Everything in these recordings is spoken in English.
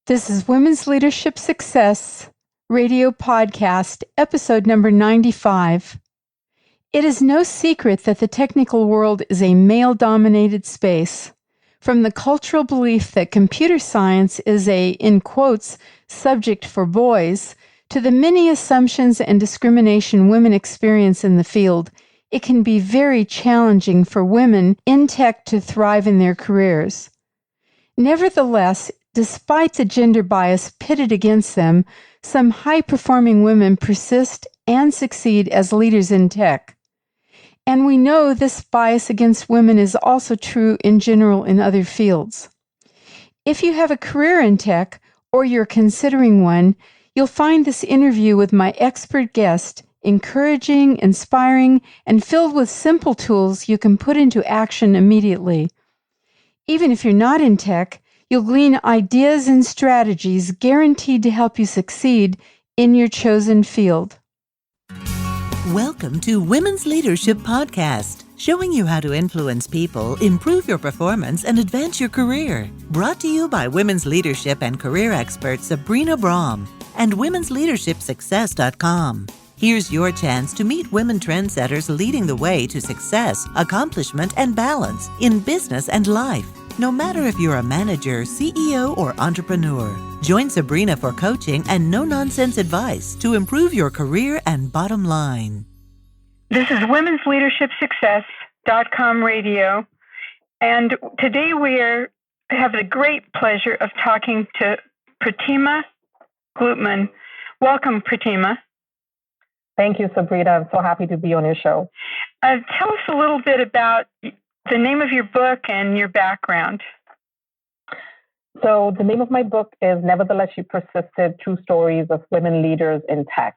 This is Women's Leadership Success Radio Podcast, episode number 95. It is no secret that the technical world is a male-dominated space. From the cultural belief that computer science is a, in quotes, subject for boys, to the many assumptions and discrimination women experience in the field, it can be very challenging for women in tech to thrive in their careers. Nevertheless, despite the gender bias pitted against them, some high-performing women persist and succeed as leaders in tech. And we know this bias against women is also true in general in other fields. If you have a career in tech, or you're considering one, you'll find this interview with my expert guest encouraging, inspiring, and filled with simple tools you can put into action immediately. Even if you're not in tech, you'll glean ideas and strategies guaranteed to help you succeed in your chosen field. Welcome to Women's Leadership Podcast, showing you how to influence people, improve your performance, and advance your career. Brought to you by women's leadership and career expert Sabrina Brah and womensleadershipsuccess.com. Here's your chance to meet women trendsetters leading the way to success, accomplishment, and balance in business and life. No matter if you're a manager, CEO, or entrepreneur, join Sabrina for coaching and no-nonsense advice to improve your career and bottom line. This is Women's Leadership Success.com radio, and today we have the great pleasure of talking to Pratima Gluckman. Welcome, Pratima. Thank you, Sabrina. I'm so happy to be on your show. Tell us a little bit about the name of your book and your background. So the name of my book is Nevertheless She Persisted, True Stories of Women Leaders in Tech.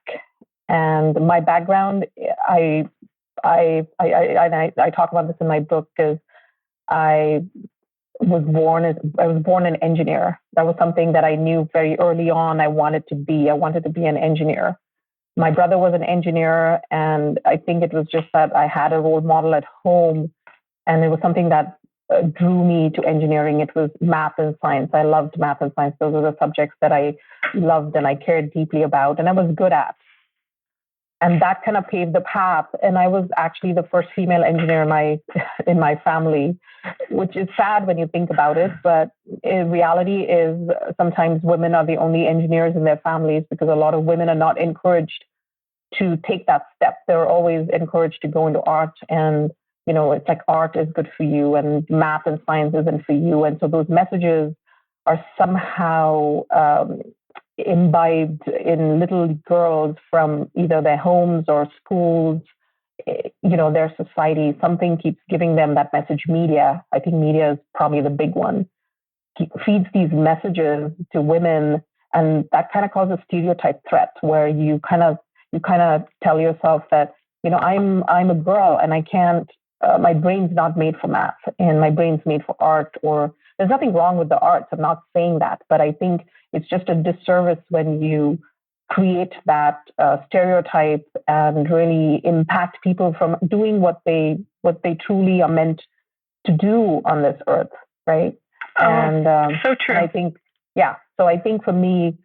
And my background, I talk about this in my book, because I was born an engineer. That was something that I knew very early on I wanted to be. I wanted to be an engineer. My brother was an engineer, and I think it was just that I had a role model at home, and it was something that drew me to engineering. It was math and science. I loved math and science. Those were the subjects that I loved and I cared deeply about, and I was good at. And that kind of paved the path. And I was actually the first female engineer in my family, which is sad when you think about it. But in reality is sometimes women are the only engineers in their families, because a lot of women are not encouraged to take that step. They're always encouraged to go into art, and it's like art is good for you and math and science isn't for you. And so those messages are somehow imbibed in little girls from either their homes or schools, their society. Something keeps giving them that message. Media, I think media is probably the big one, feeds these messages to women, and that kind of causes stereotype threats, where you kind of tell yourself that, I'm a girl and I can't, my brain's not made for math and my brain's made for art. Or there's nothing wrong with the arts. I'm not saying that, but I think it's just a disservice when you create that stereotype and really impact people from doing what they truly are meant to do on this earth, right? So true. And I think, so I think for me,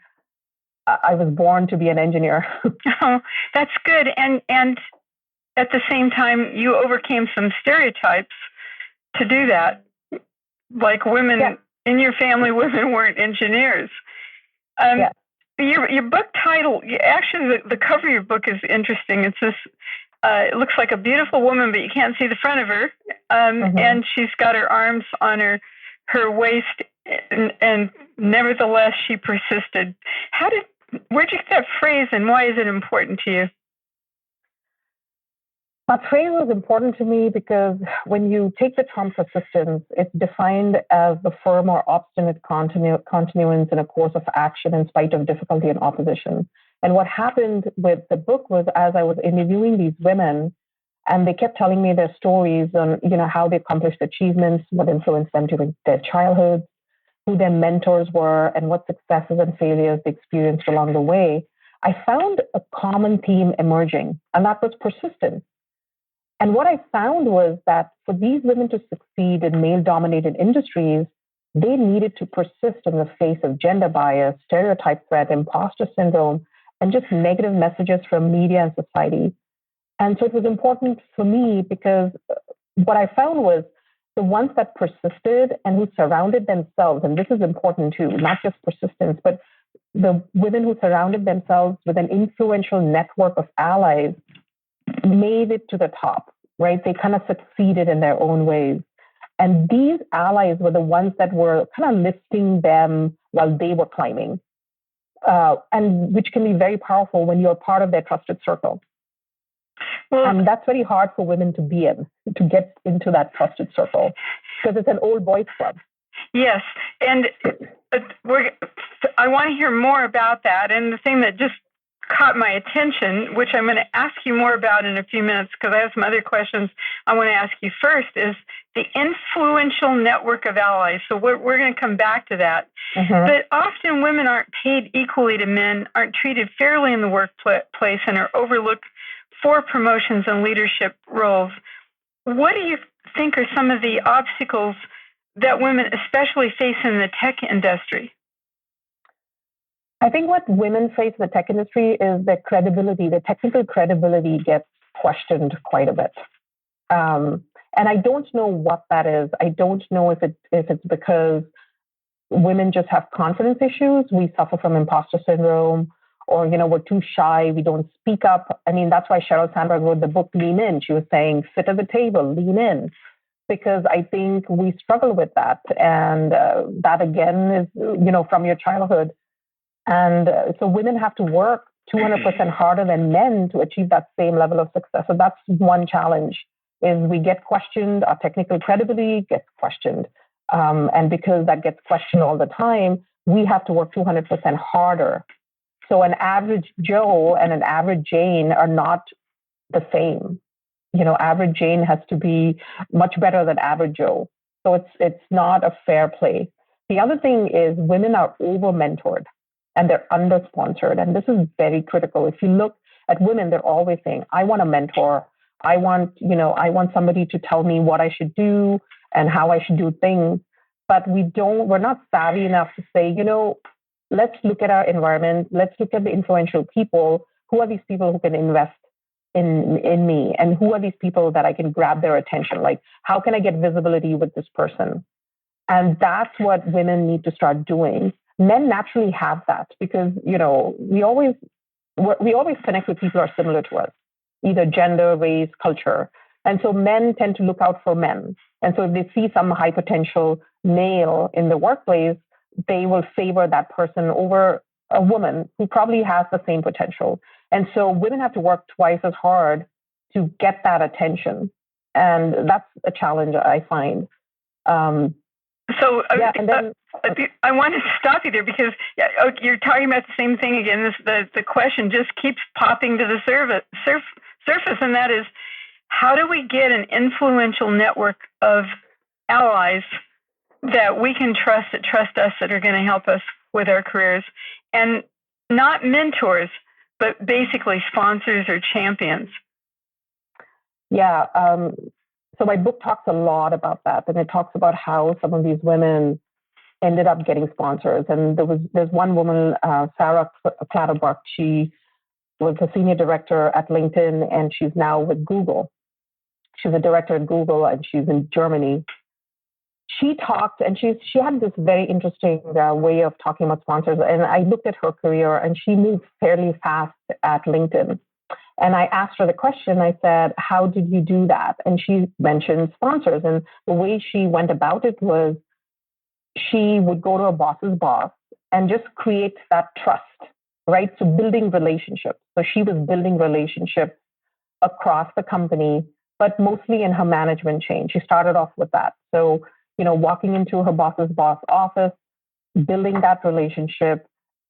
I was born to be an engineer. Oh, that's good. And at the same time, you overcame some stereotypes to do that. Like women in your family, women weren't engineers. Your book title, actually, the cover of your book is interesting. It's this. It looks like a beautiful woman, but you can't see the front of her. And she's got her arms on her waist, and nevertheless, she persisted. Where'd you get that phrase, and why is it important to you? That phrase was important to me because when you take the term persistence, it's defined as the firm or obstinate continuance in a course of action in spite of difficulty and opposition. And what happened with the book was, as I was interviewing these women, and they kept telling me their stories on, how they accomplished achievements, what influenced them during their childhood, who their mentors were, and what successes and failures they experienced along the way, I found a common theme emerging, and that was persistence. And what I found was that for these women to succeed in male-dominated industries, they needed to persist in the face of gender bias, stereotype threat, imposter syndrome, and just negative messages from media and society. And so it was important for me because what I found was the ones that persisted and who surrounded themselves, and this is important too, not just persistence, but the women who surrounded themselves with an influential network of allies made it to the top, right? They kind of succeeded in their own ways. And these allies were the ones that were kind of lifting them while they were climbing, and which can be very powerful when you're part of their trusted circle. Well, and that's very hard for women to be in, to get into that trusted circle, because it's an old boys club. Yes, and I want to hear more about that. And the thing that just caught my attention, which I'm going to ask you more about in a few minutes, because I have some other questions I want to ask you first, is the influential network of allies. So we're going to come back to that. Mm-hmm. But often women aren't paid equally to men, aren't treated fairly in the workplace, and are overlooked for promotions and leadership roles. What do you think are some of the obstacles that women especially face in the tech industry? I think what women face in the tech industry is their credibility. The technical credibility gets questioned quite a bit. And I don't know what that is. I don't know if it's because women just have confidence issues. We suffer from imposter syndrome, or, we're too shy. We don't speak up. I mean, that's why Sheryl Sandberg wrote the book, Lean In. She was saying, sit at the table, lean in. Because I think we struggle with that. And that, again, is, from your childhood. And so women have to work 200% harder than men to achieve that same level of success. So that's one challenge, is we get questioned, our technical credibility gets questioned. And because that gets questioned all the time, we have to work 200% harder. So an average Joe and an average Jane are not the same. Average Jane has to be much better than average Joe. So it's not a fair play. The other thing is women are over-mentored and they're under-sponsored. And this is very critical. If you look at women, they're always saying, I want a mentor. I want somebody to tell me what I should do and how I should do things. But we're not savvy enough to say, let's look at our environment. Let's look at the influential people. Who are these people who can invest in me? And who are these people that I can grab their attention? Like, how can I get visibility with this person? And that's what women need to start doing. Men naturally have that because, we always connect with people who are similar to us, either gender, race, culture. And so men tend to look out for men. And so if they see some high potential male in the workplace, they will favor that person over a woman who probably has the same potential. And so women have to work twice as hard to get that attention. And that's a challenge I find. And then I want to stop you there because you're talking about the same thing again. The question just keeps popping to the surface, and that is, how do we get an influential network of allies that we can trust, that trust us, that are going to help us with our careers, and not mentors, but basically sponsors or champions? Yeah. So my book talks a lot about that, and it talks about how some of these women ended up getting sponsors. And there's one woman, Sarah Clatterbuck. She was a senior director at LinkedIn, and she's now with Google. She's a director at Google, and she's in Germany. She talked, and she had this very interesting way of talking about sponsors. And I looked at her career, and she moved fairly fast at LinkedIn. And I asked her the question, I said, how did you do that? And she mentioned sponsors. And the way she went about it was she would go to a boss's boss and just create that trust, right? So building relationships. So she was building relationships across the company, but mostly in her management chain. She started off with that. So, walking into her boss's boss office, building that relationship,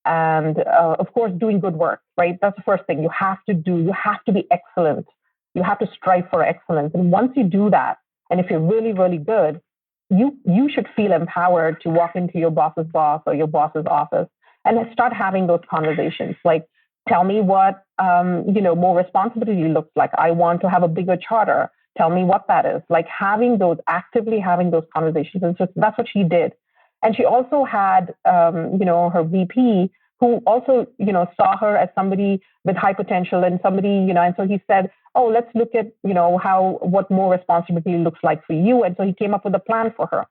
and of course, doing good work, right? That's the first thing you have to do. You have to be excellent. You have to strive for excellence. And once you do that, and if you're really, really good, you should feel empowered to walk into your boss's boss or your boss's office and start having those conversations. Like, tell me what, more responsibility looks like. I want to have a bigger charter. Tell me what that is. Like actively having those conversations. And so that's what she did. And she also had, her VP who also, saw her as somebody with high potential and somebody, and so he said, oh, let's look at, what more responsibility looks like for you. And so he came up with a plan for her.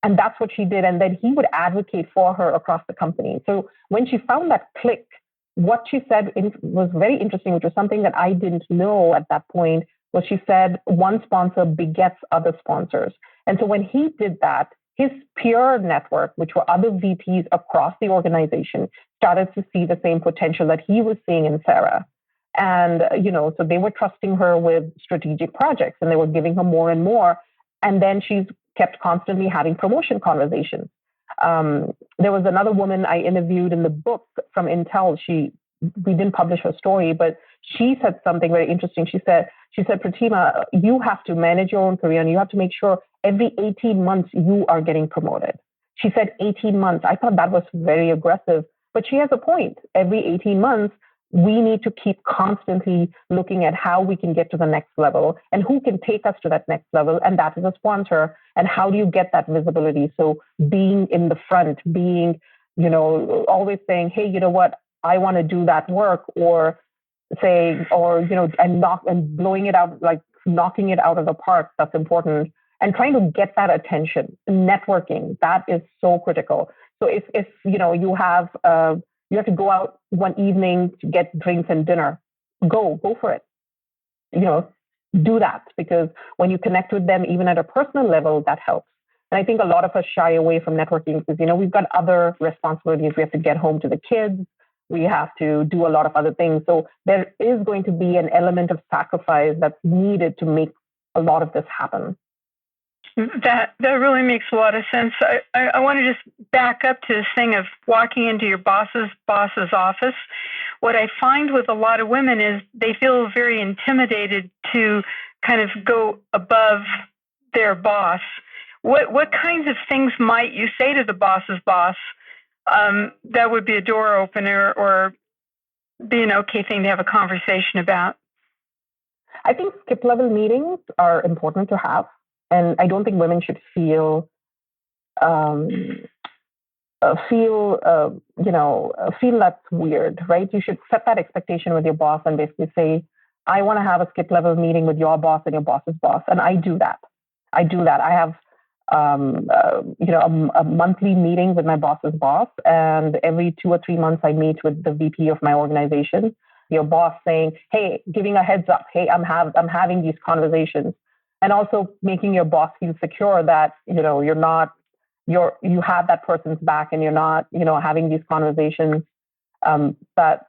And that's what she did. And then he would advocate for her across the company. So when she found that click, what she said was very interesting, which was something that I didn't know at that point, was she said, one sponsor begets other sponsors. And so when he did that, his peer network, which were other VPs across the organization, started to see the same potential that he was seeing in Sarah. And, so they were trusting her with strategic projects and they were giving her more and more. And then she's kept constantly having promotion conversations. There was another woman I interviewed in the book from Intel. We didn't publish her story, but she said something very interesting. She said, Pratima, you have to manage your own career and you have to make sure every 18 months you are getting promoted. She said 18 months. I thought that was very aggressive, but she has a point. Every 18 months, we need to keep constantly looking at how we can get to the next level and who can take us to that next level. And that is a sponsor. And how do you get that visibility? So being in the front, being, always saying, hey, you know what, I want to do that work, or saying, and blowing it out, like knocking it out of the park. That's important. And trying to get that attention, networking, that is so critical. So if you have to go out one evening to get drinks and dinner, go for it. Do that, because when you connect with them, even at a personal level, that helps. And I think a lot of us shy away from networking because, we've got other responsibilities. We have to get home to the kids. We have to do a lot of other things. So there is going to be an element of sacrifice that's needed to make a lot of this happen. That really makes a lot of sense. I want to just back up to this thing of walking into your boss's office. What I find with a lot of women is they feel very intimidated to kind of go above their boss. What kinds of things might you say to the boss's boss that would be a door opener or be an okay thing to have a conversation about? I think skip level meetings are important to have. And I don't think women should feel that's weird, right? You should set that expectation with your boss and basically say, I want to have a skip level meeting with your boss and your boss's boss. And I do that. I have, a monthly meeting with my boss's boss. And every 2 or 3 months, I meet with the VP of my organization, your boss saying, hey, giving a heads up. Hey, I'm having these conversations. And also making your boss feel secure that, you have that person's back and you're not, having these conversations that,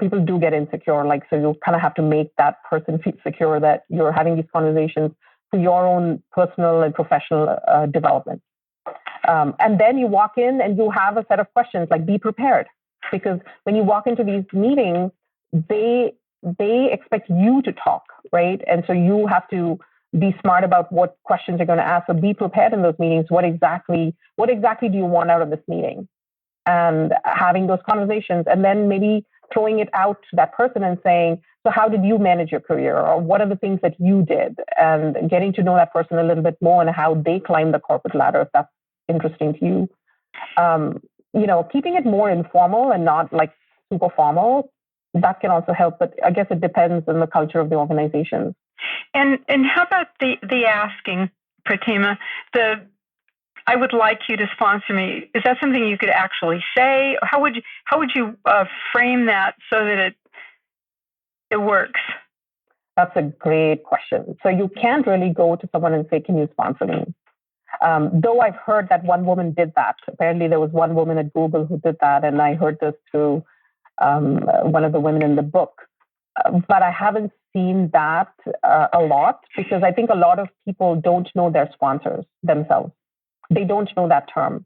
people do get insecure. Like, so you kind of have to make that person feel secure that you're having these conversations for your own personal and professional development. And then you walk in and you have a set of questions, like be prepared. Because when you walk into these meetings, they expect you to talk, right? And so you have to be smart about what questions you're going to ask. So be prepared in those meetings. What exactly do you want out of this meeting? And having those conversations, and then maybe throwing it out to that person and saying, so how did you manage your career? Or what are the things that you did? And getting to know that person a little bit more and how they climb the corporate ladder, if that's interesting to you. Keeping it more informal and not like super formal, that can also help. But I guess it depends on the culture of the organization. And how about the asking, Pratima? I would like you to sponsor me. Is that something you could actually say? How would you frame that so that it works? That's a great question. So you can't really go to someone and say, "Can you sponsor me?" Though I've heard that one woman did that. Apparently, there was one woman at Google who did that, and I heard this through one of the women in the book. But I haven't seen that a lot because I think a lot of people don't know their sponsors themselves. They don't know that term.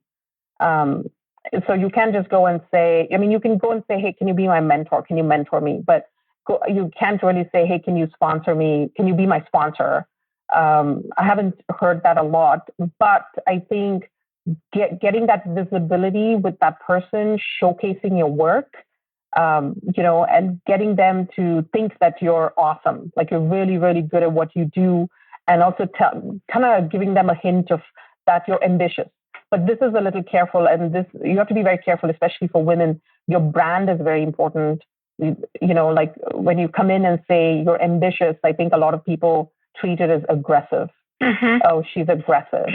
So you can't just go and say, you can go and say, hey, can you be my mentor? Can you mentor me? But you can't really say, hey, can you sponsor me? Can you be my sponsor? I haven't heard that a lot, but I think getting that visibility with that person, showcasing your work, and getting them to think that you're awesome, like you're really, really good at what you do, and also kind of giving them a hint of that you're ambitious. But this is a little careful, and this you have to be very careful, especially for women. Your brand is very important. Like when you come in and say you're ambitious, I think a lot of people treat it as aggressive. Mm-hmm. Oh, she's aggressive.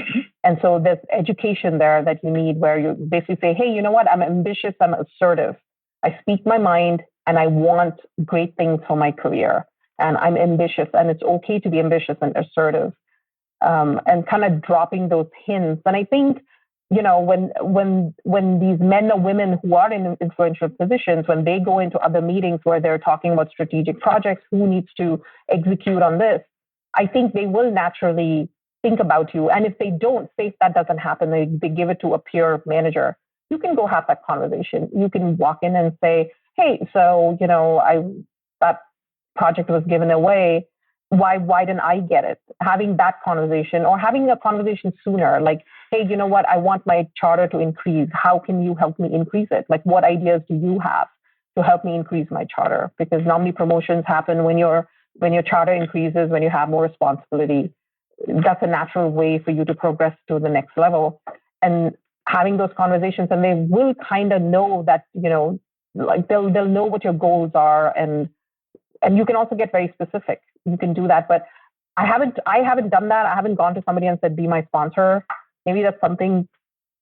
And so there's education there that you need where you basically say, hey, you know what? I'm ambitious. I'm assertive. I speak my mind and I want great things for my career. And I'm ambitious, and it's okay to be ambitious and assertive. And kind of dropping those hints. And I think, when these men or women who are in influential positions, when they go into other meetings where they're talking about strategic projects, who needs to execute on this, I think they will naturally think about you. And if they don't, say if that doesn't happen, they give it to a peer manager, you can go have that conversation. You can walk in and say, hey, so, that project was given away. Why didn't I get it? Having that conversation, or having a conversation sooner, like, hey, you know what? I want my charter to increase. How can you help me increase it? Like, what ideas do you have to help me increase my charter? Because normally promotions happen when your charter increases, when you have more responsibility. That's a natural way for you to progress to the next level. And having those conversations, and they will kind of know that, like they'll know what your goals are, and you can also get very specific. You can do that, but I haven't done that. I haven't gone to somebody and said, be my sponsor. Maybe that's something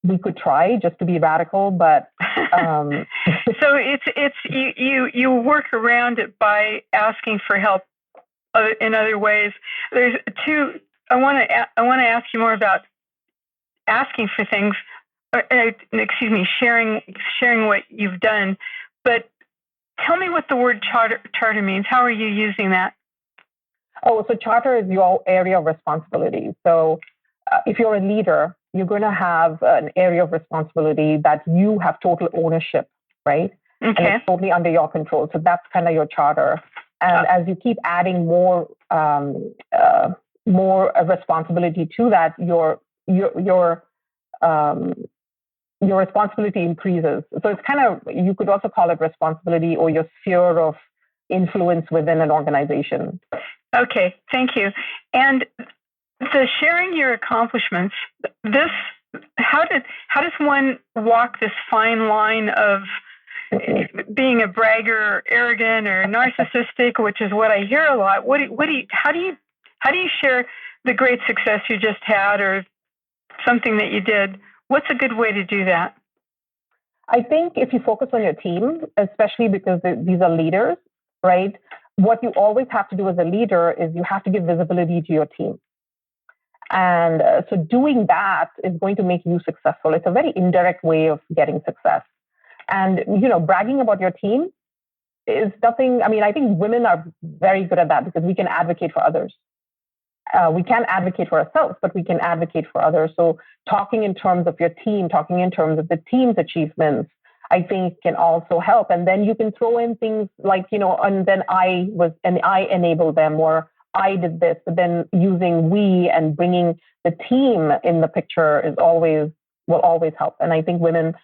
we could try, just to be radical, but so it's you work around it by asking for help in other ways. There's two. I want to ask you more about asking for things. Sharing what you've done, but tell me what the word charter means. How are you using that? Oh, so charter is your area of responsibility. So if you're a leader, you're going to have an area of responsibility that you have total ownership, right? Okay. And it's totally under your control. So that's kind of your charter. And as you keep adding more responsibility to that, your responsibility increases. So it's kind of, you could also call it responsibility, or your sphere of influence within an organization. Okay, thank you. And the sharing your accomplishments, how does one walk this fine line of being a bragger, or arrogant, or narcissistic, which is what I hear a lot? How do you share the great success you just had, or something that you did? What's a good way to do that? I think if you focus on your team, especially because these are leaders, right? What you always have to do as a leader is you have to give visibility to your team. And so doing that is going to make you successful. It's a very indirect way of getting success. And, bragging about your team is nothing. I mean, I think women are very good at that because we can advocate for others. We can't advocate for ourselves, but we can advocate for others. So talking in terms of your team, talking in terms of the team's achievements, I think can also help. And then you can throw in things like, and then I enabled them, or I did this. But then using we and bringing the team in the picture will always help. And I think women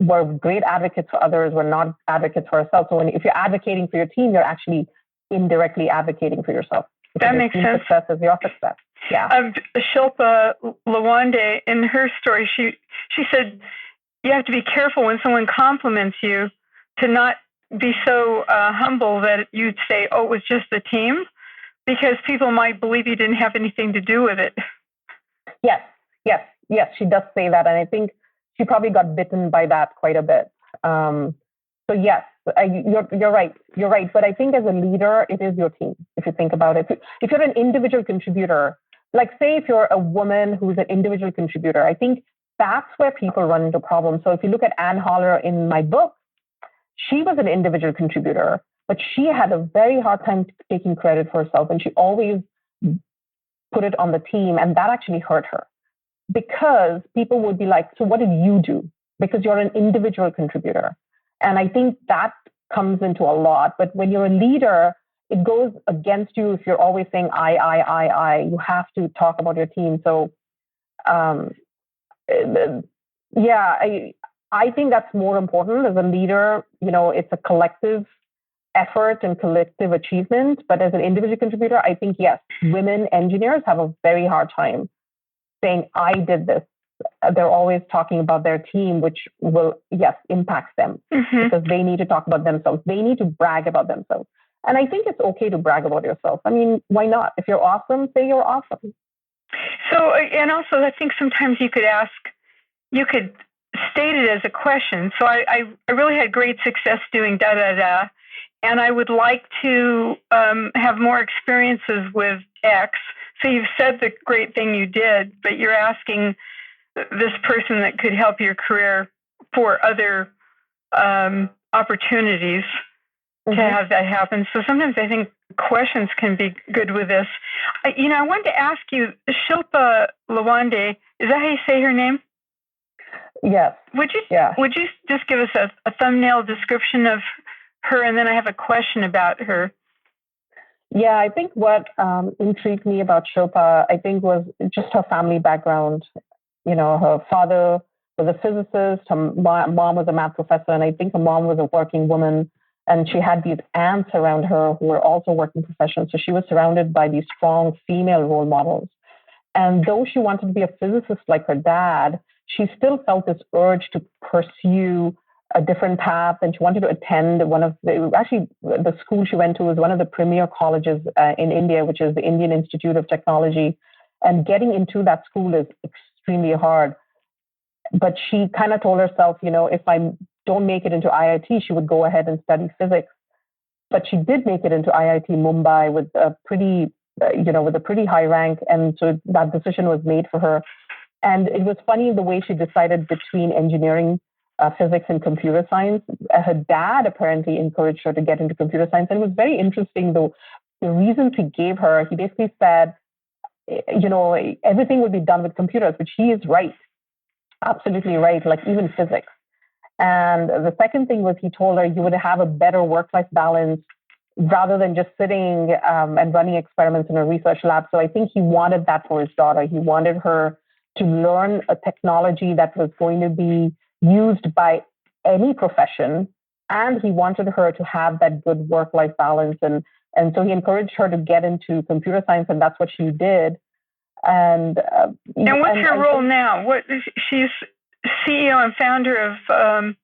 were great advocates for others. We're not advocates for ourselves. So if you're advocating for your team, you're actually indirectly advocating for yourself. That makes sense. Success is your success. Yeah. Shilpa Lawande, in her story, she said, you have to be careful when someone compliments you to not be so humble that you'd say, oh, it was just the team, because people might believe you didn't have anything to do with it. Yes. She does say that. And I think she probably got bitten by that quite a bit. So yes, you're right. You're right. But I think as a leader, it is your team. If you think about it, if you're an individual contributor, like say if you're a woman who's an individual contributor, I think that's where people run into problems. So if you look at Ann Holler in my book, she was an individual contributor, but she had a very hard time taking credit for herself. And she always put it on the team. And that actually hurt her because people would be like, so what did you do? Because you're an individual contributor. And I think that comes into a lot. But when you're a leader, it goes against you if you're always saying I. You have to talk about your team. So I think that's more important as a leader. It's a collective effort and collective achievement. But as an individual contributor, I think, yes, women engineers have a very hard time saying, I did this. they're always talking about their team, which will, yes, impact them because they need to talk about themselves. They need to brag about themselves. And I think it's okay to brag about yourself. I mean, why not? If you're awesome, say you're awesome. So, and also I think sometimes you could state it as a question. So I really had great success doing da da da, and I would like to have more experiences with X. So you've said the great thing you did, but you're asking this person that could help your career for other opportunities to have that happen. So sometimes I think questions can be good with this. I wanted to ask you, Shilpa Lawande, is that how you say her name? Yes. Would you just give us a thumbnail description of her, and then I have a question about her. Yeah, I think what intrigued me about Shilpa, I think, was just her family background. Her father was a physicist, her mom was a math professor, and I think her mom was a working woman. And she had these aunts around her who were also working professionals. So she was surrounded by these strong female role models. And though she wanted to be a physicist like her dad, she still felt this urge to pursue a different path. And she wanted to attend the school she went to was one of the premier colleges in India, which is the Indian Institute of Technology. And getting into that school is extremely hard. But she kind of told herself, if I don't make it into IIT, she would go ahead and study physics. But she did make it into IIT Mumbai with a pretty high rank. And so that decision was made for her. And it was funny the way she decided between engineering, physics, and computer science. Her dad apparently encouraged her to get into computer science. And it was very interesting, though, the reasons he gave her. He basically said, everything would be done with computers, which he is right. Absolutely right, like even physics. And the second thing was he told her you would have a better work-life balance rather than just sitting and running experiments in a research lab. So I think he wanted that for his daughter. He wanted her to learn a technology that was going to be used by any profession. And he wanted her to have that good work-life balance. And so he encouraged her to get into computer science, and that's what she did. And what's her role now? She's CEO and founder of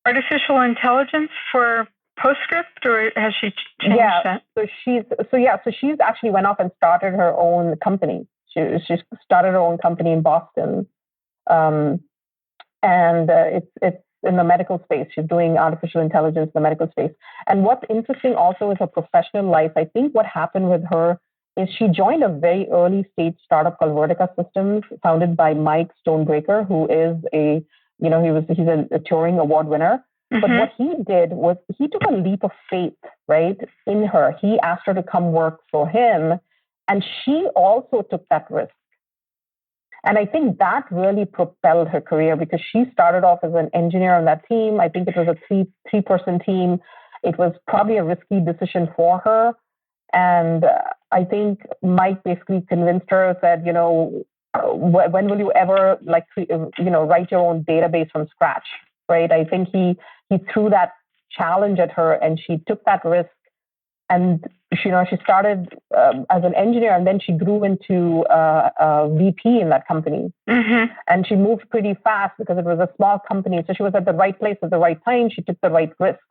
artificial intelligence for Postscript, or has she changed that? So she's actually went off and started her own company. She started her own company in Boston, and it's in the medical space. She's doing artificial intelligence in the medical space. And what's interesting also is her professional life. I think what happened with her is she joined a very early stage startup called Vertica Systems, founded by Mike Stonebreaker, who is he's a Turing Award winner. But what he did was he took a leap of faith, right, in her. He asked her to come work for him, and she also took that risk. And I think that really propelled her career because she started off as an engineer on that team. I think it was a three-person team. It was probably a risky decision for her. And I think Mike basically convinced her, said, when will you ever write your own database from scratch, right? I think he threw that challenge at her, and she took that risk. And she started as an engineer, and then she grew into a VP in that company. And she moved pretty fast because it was a small company. So she was at the right place at the right time. She took the right risks.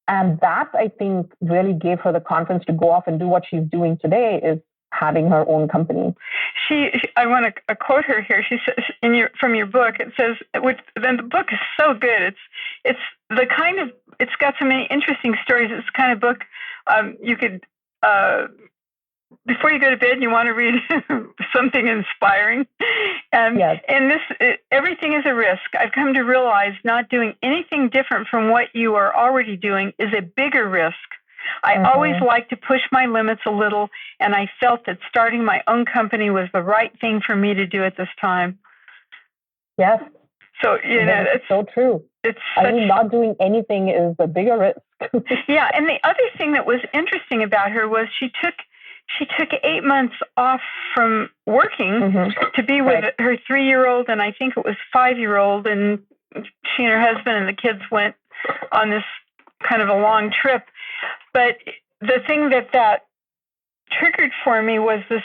And that, I think, really gave her the confidence to go off and do what she's doing today, is having her own company. I want to quote her here. She says from your book, it says, then the book is so good. It's got so many interesting stories. It's the kind of book you could, before you go to bed, you want to read something inspiring. Yes. And everything is a risk. I've come to realize not doing anything different from what you are already doing is a bigger risk. I always like to push my limits a little, and I felt that starting my own company was the right thing for me to do at this time. Yes. So, it's so true. Not doing anything is the bigger risk. Yeah. And the other thing that was interesting about her was she took 8 months off from working to be with her 3-year-old, and I think it was 5-year-old, and she and her husband and the kids went on this kind of a long trip. But the thing that triggered for me was this.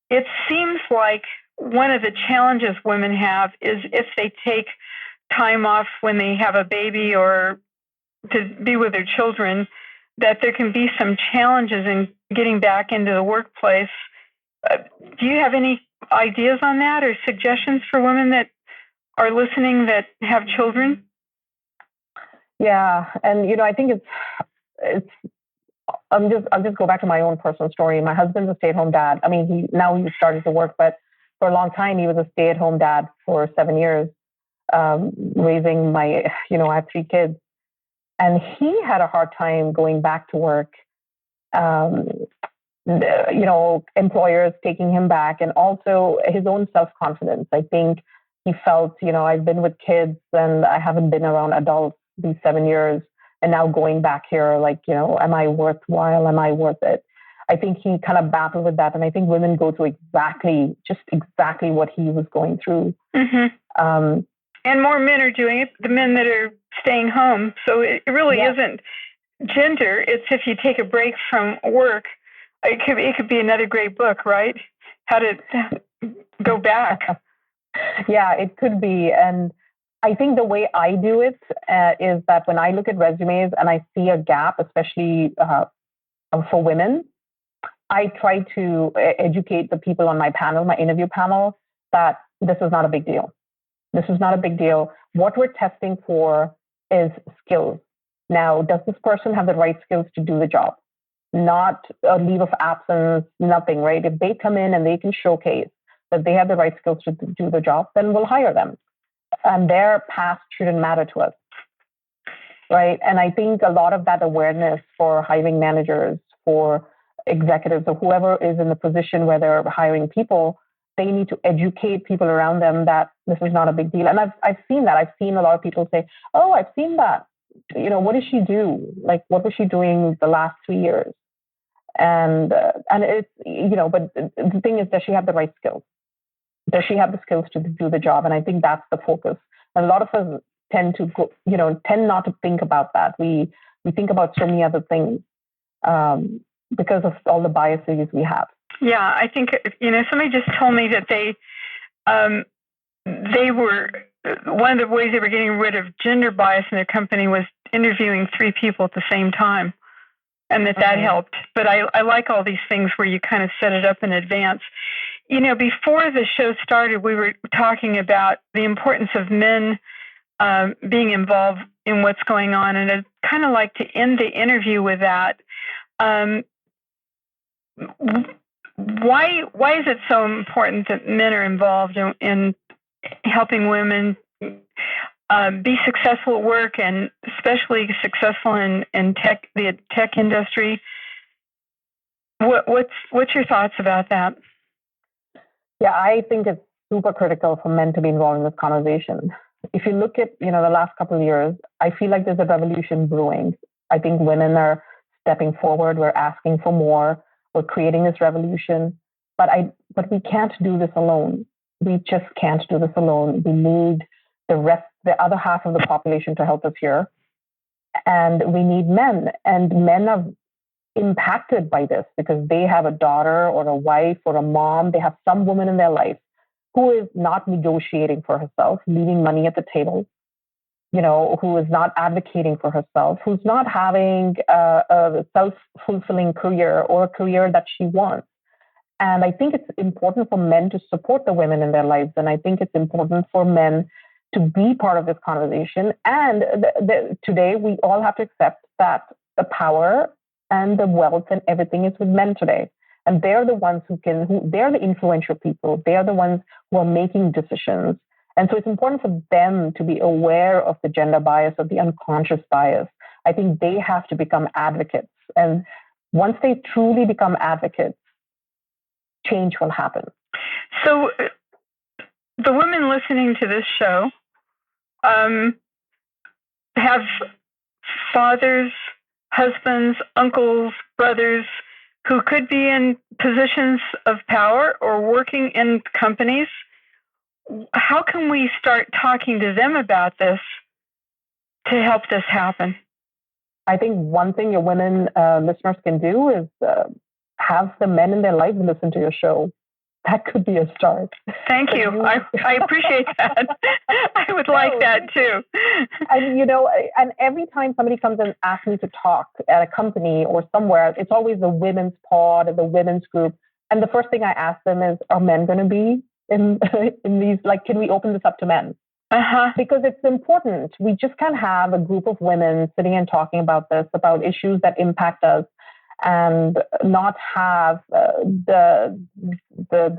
It seems like one of the challenges women have is if they take time off when they have a baby or to be with their children, that there can be some challenges in getting back into the workplace. Do you have any ideas on that or suggestions for women that are listening that have children? Yeah, and I think it's. I'll just go back to my own personal story. My husband's a stay-at-home dad. I mean, he started to work, but for a long time he was a stay-at-home dad for 7 years, raising my. I have 3 kids, and he had a hard time going back to work. Employers taking him back, and also his own self-confidence. I think he felt, I've been with kids and I haven't been around adults these 7 years, and now going back here, am I worthwhile? Am I worth it? I think he kind of battled with that, and I think women go through exactly what he was going through. Mm-hmm. And more men are doing it, the men that are staying home. So it really isn't gender. It's if you take a break from work, it could be another great book, right? How to go back. Yeah, it could be. And I think the way I do it is that when I look at resumes and I see a gap, especially for women, I try to educate the people on my panel, my interview panel, that this is not a big deal. This is not a big deal. What we're testing for is skills. Now, does this person have the right skills to do the job? Not a leave of absence, nothing, right? If they come in and they can showcase that they have the right skills to do the job, then we'll hire them. And their past shouldn't matter to us, right? And I think a lot of that awareness for hiring managers, for executives, or whoever is in the position where they're hiring people, they need to educate people around them that this is not a big deal. And I've seen that. I've seen a lot of people say, "Oh, I've seen that. What does she do? What was she doing the last 3 years?" And it's, but the thing is, does she have the right skills? Does she have the skills to do the job? And I think that's the focus. And a lot of us tend not to think about that. We think about so many other things because of all the biases we have. Yeah, I think, somebody just told me that they were, one of the ways they were getting rid of gender bias in their company was interviewing 3 people at the same time, and that helped. But I like all these things where you kind of set it up in advance. Before the show started, we were talking about the importance of men being involved in what's going on, and I'd kind of like to end the interview with that. Why is it so important that men are involved in helping women be successful at work, and especially successful in the tech industry? What's your thoughts about that? Yeah, I think it's super critical for men to be involved in this conversation. If you look at the last couple of years, I feel like there's a revolution brewing. I think women are stepping forward. We're asking for more. We're creating this revolution, but we can't do this alone. We just can't do this alone. We need the other half of the population to help us here, and we need men. And men are impacted by this because they have a daughter or a wife or a mom. They have some woman in their life who is not negotiating for herself, leaving money at the table. Who is not advocating for herself, who's not having a self-fulfilling career or a career that she wants. And I think it's important for men to support the women in their lives. And I think it's important for men to be part of this conversation. And today, we all have to accept that the power and the wealth and everything is with men today. And they're the ones they're the influential people. They are the ones who are making decisions. And so it's important for them to be aware of the gender bias or the unconscious bias. I think they have to become advocates. And once they truly become advocates, change will happen. So the women listening to this show have fathers, husbands, uncles, brothers who could be in positions of power or working in companies. How can we start talking to them about this to help this happen? I think one thing your women listeners can do is have the men in their lives listen to your show. That could be a start. Thank you. I appreciate that. I would like that too. And, and every time somebody comes and asks me to talk at a company or somewhere, it's always the women's pod or the women's group. And the first thing I ask them is, are men going to be in these, like, can we open this up to men? Because it's important. We just can't have a group of women sitting and talking about this, about issues that impact us, and not have the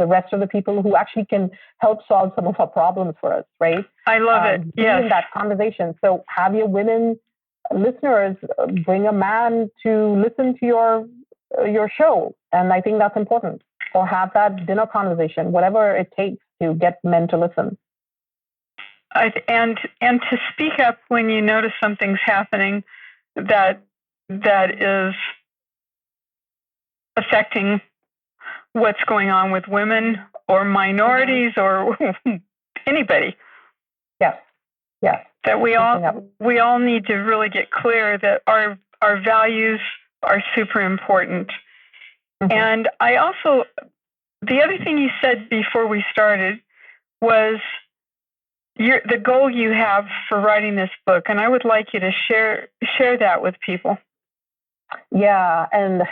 rest of the people who actually can help solve some of our problems for us, right? I love it. Yes. In that conversation. So have your women listeners bring a man to listen to your show. And I think that's important. Or have that dinner conversation, whatever it takes to get men to listen. And to speak up when you notice something's happening that is affecting what's going on with women or minorities or anybody. Yes. That we all need to really get clear that our values are super important. And I also, the other thing you said before we started was the goal you have for writing this book, and I would like you to share that with people. Yeah, and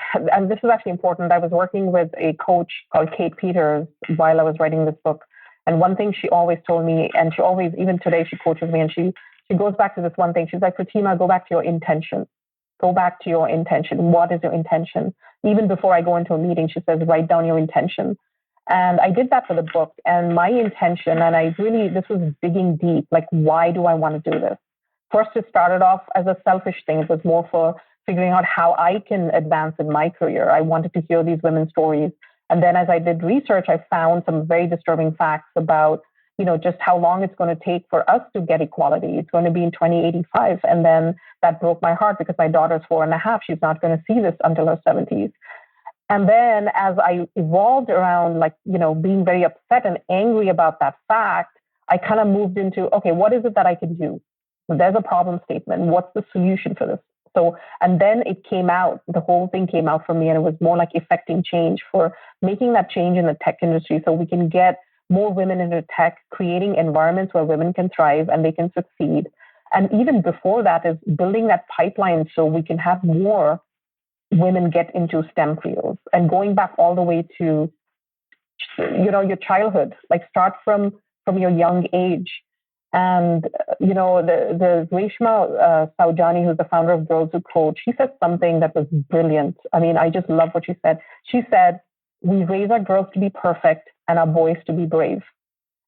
this is actually important. I was working with a coach called Kate Peters while I was writing this book. And one thing she always told me, and she always, even today, she coaches me, and she goes back to this one thing. She's like, Pratima, go back to your intention. Go back to your intention. What is your intention? Even before I go into a meeting, she says, write down your intention. And I did that for the book. And my intention, and this was digging deep, like, why do I want to do this? First, it started off as a selfish thing. It was more for figuring out how I can advance in my career. I wanted to hear these women's stories. And then as I did research, I found some very disturbing facts about, just how long it's going to take for us to get equality. It's going to be in 2085. And then that broke my heart because my daughter's 4.5. She's not going to see this until her 70s. And then as I evolved around, being very upset and angry about that fact, I kind of moved into, okay, what is it that I can do? There's a problem statement. What's the solution for this? So, and then it came out, the whole thing came out for me, and it was more like effecting change, for making that change in the tech industry so we can get more women into tech, creating environments where women can thrive and they can succeed. And even before that is building that pipeline so we can have more women get into STEM fields, and going back all the way to, your childhood, like start from your young age. And, the Reshma Saujani, who's the founder of Girls Who Code, she said something that was brilliant. I mean, I just love what she said. She said, we raise our girls to be perfect and our boys to be brave.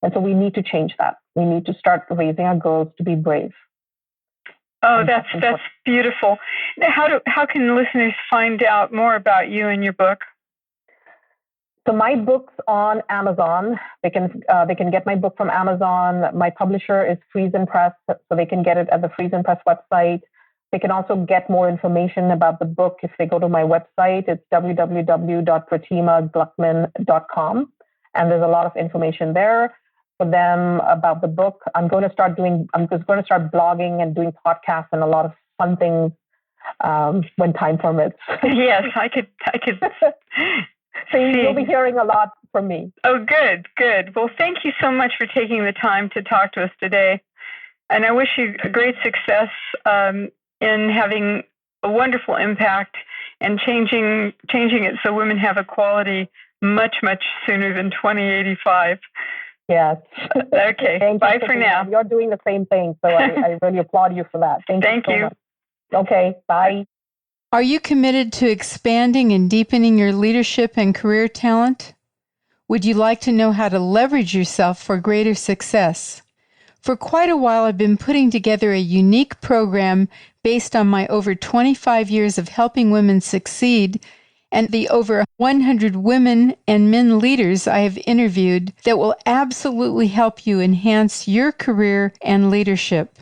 And so we need to change that. We need to start raising our girls to be brave. Oh, that's beautiful. How can listeners find out more about you and your book? So my book's on Amazon. They can get my book from Amazon. My publisher is Friesen Press, so they can get it at the Friesen Press website. They can also get more information about the book if they go to my website. It's www.pratimagluckman.com, and there's a lot of information there for them about the book. I'm just going to start blogging and doing podcasts and a lot of fun things when time permits. Yes, I could. So you'll be hearing a lot from me. Oh, good. Well, thank you so much for taking the time to talk to us today. And I wish you great success in having a wonderful impact and changing it so women have equality much, much sooner than 2085. Yes. Okay. Bye for now. You're doing the same thing, so I really applaud you for that. Thank you so much. Okay. Bye. Are you committed to expanding and deepening your leadership and career talent? Would you like to know how to leverage yourself for greater success? For quite a while, I've been putting together a unique program based on my over 25 years of helping women succeed and the over 100 women and men leaders I have interviewed that will absolutely help you enhance your career and leadership.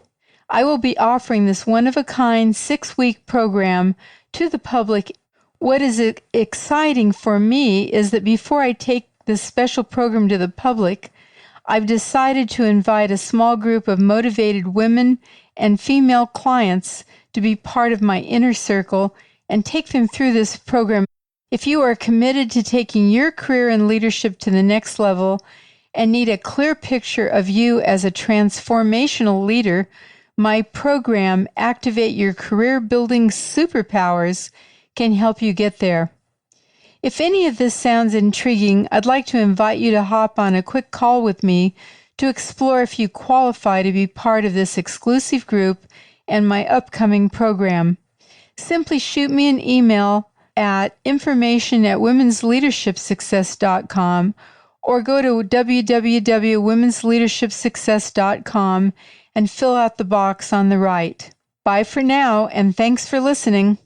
I will be offering this one-of-a-kind 6-week program to the public. What is exciting for me is that before I take this special program to the public, I've decided to invite a small group of motivated women and female clients to be part of my inner circle and take them through this program. If you are committed to taking your career and leadership to the next level and need a clear picture of you as a transformational leader, my program, Activate Your Career Building Superpowers, can help you get there. If any of this sounds intriguing, I'd like to invite you to hop on a quick call with me to explore if you qualify to be part of this exclusive group and my upcoming program. Simply shoot me an email at information@womensleadershipsuccess.com or go to www.womensleadershipsuccess.com and fill out the box on the right. Bye for now, and thanks for listening.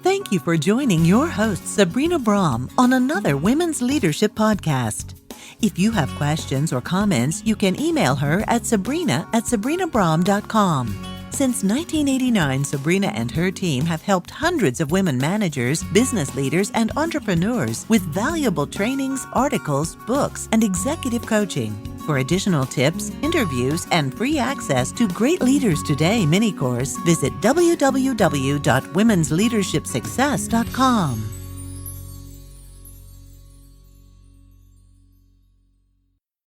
Thank you for joining your host, Sabrina Brah, on another Women's Leadership Podcast. If you have questions or comments, you can email her at sabrina@sabrinabrah.com. Since 1989, Sabrina and her team have helped hundreds of women managers, business leaders, and entrepreneurs with valuable trainings, articles, books, and executive coaching. For additional tips, interviews, and free access to Great Leaders Today mini course, visit www.womensleadershipsuccess.com.